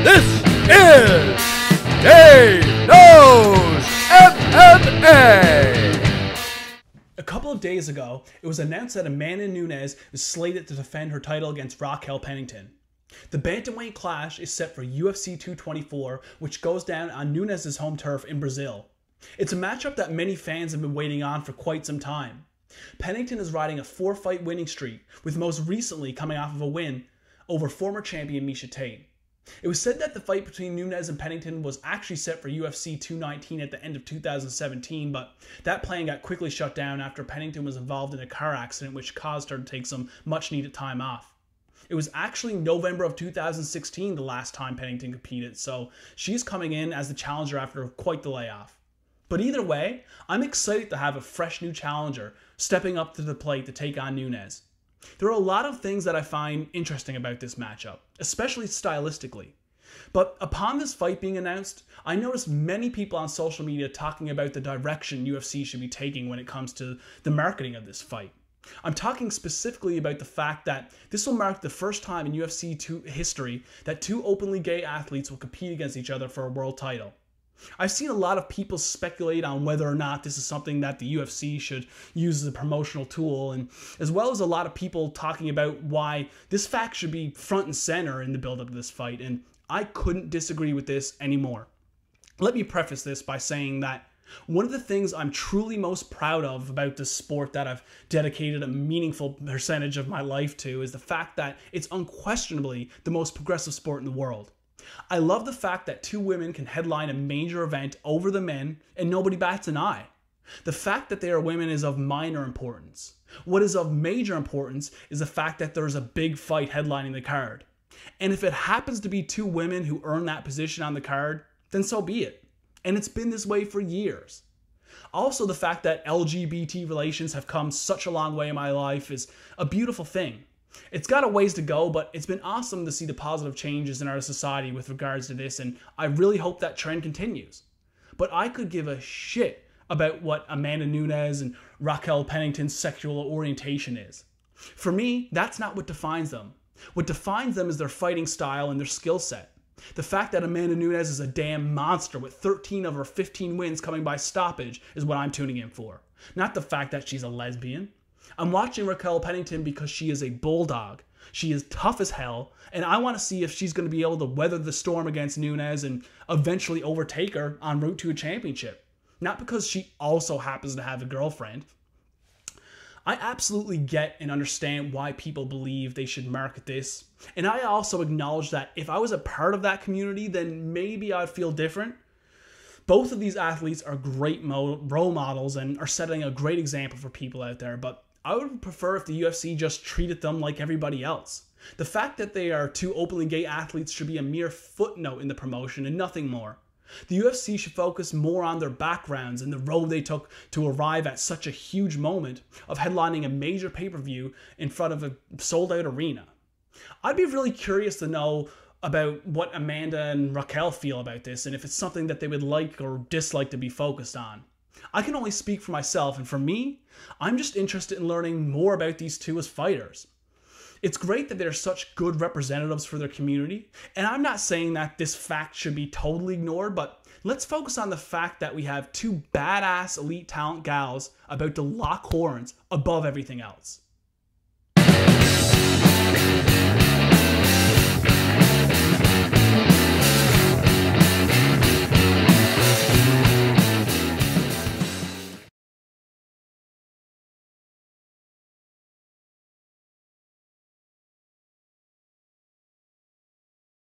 This is DaveNoseworthyMMA. A couple of days ago, it was announced that Amanda Nunes is slated to defend her title against Pennington. The bantamweight clash is set for UFC 224, which goes down on Nunes' home turf in Brazil. It's a matchup that many fans have been waiting on for quite some time. Pennington is riding a 4-fight winning streak, with most recently coming off of a win over former champion Miesha Tate. It was said that the fight between Nunes and Pennington was actually set for UFC 219 at the end of 2017, but that plan got quickly shut down after Pennington was involved in a car accident which caused her to take some much-needed time off. It was actually November of 2016 the last time Pennington competed, so she's coming in as the challenger after quite the layoff. But either way, I'm excited to have a fresh new challenger stepping up to the plate to take on Nunes. There are a lot of things that I find interesting about this matchup, especially stylistically. But upon this fight being announced, I noticed many people on social media talking about the direction UFC should be taking when it comes to the marketing of this fight. I'm talking specifically about the fact that this will mark the first time in UFC history that two openly gay athletes will compete against each other for a world title. I've seen a lot of people speculate on whether or not this is something that the UFC should use as a promotional tool, and as well as a lot of people talking about why this fact should be front and center in the build-up of this fight, and I couldn't disagree with this anymore. Let me preface this by saying that one of the things I'm truly most proud of about this sport that I've dedicated a meaningful percentage of my life to is the fact that it's unquestionably the most progressive sport in the world. I love the fact that two women can headline a major event over the men and nobody bats an eye. The fact that they are women is of minor importance. What is of major importance is the fact that there is a big fight headlining the card. And if it happens to be two women who earn that position on the card, then so be it. And it's been this way for years. Also, the fact that LGBT relations have come such a long way in my life is a beautiful thing. It's got a ways to go, but it's been awesome to see the positive changes in our society with regards to this, and I really hope that trend continues. But I could give a shit about what Amanda Nunes and Raquel Pennington's sexual orientation is. For me, that's not what defines them. What defines them is their fighting style and their skill set. The fact that Amanda Nunes is a damn monster with 13 of her 15 wins coming by stoppage is what I'm tuning in for. Not the fact that she's a lesbian. I'm watching Raquel Pennington because she is a bulldog. She is tough as hell, and I want to see if she's going to be able to weather the storm against Nunes and eventually overtake her en route to a championship. Not because she also happens to have a girlfriend. I absolutely get and understand why people believe they should market this, and I also acknowledge that if I was a part of that community, then maybe I'd feel different. Both of these athletes are great role models and are setting a great example for people out there, but I would prefer if the UFC just treated them like everybody else. The fact that they are two openly gay athletes should be a mere footnote in the promotion and nothing more. The UFC should focus more on their backgrounds and the road they took to arrive at such a huge moment of headlining a major pay-per-view in front of a sold-out arena. I'd be really curious to know about what Amanda and Raquel feel about this and if it's something that they would like or dislike to be focused on. I can only speak for myself, and for me, I'm just interested in learning more about these two as fighters. It's great that they're such good representatives for their community, and I'm not saying that this fact should be totally ignored, but let's focus on the fact that we have two badass elite talent gals about to lock horns above everything else.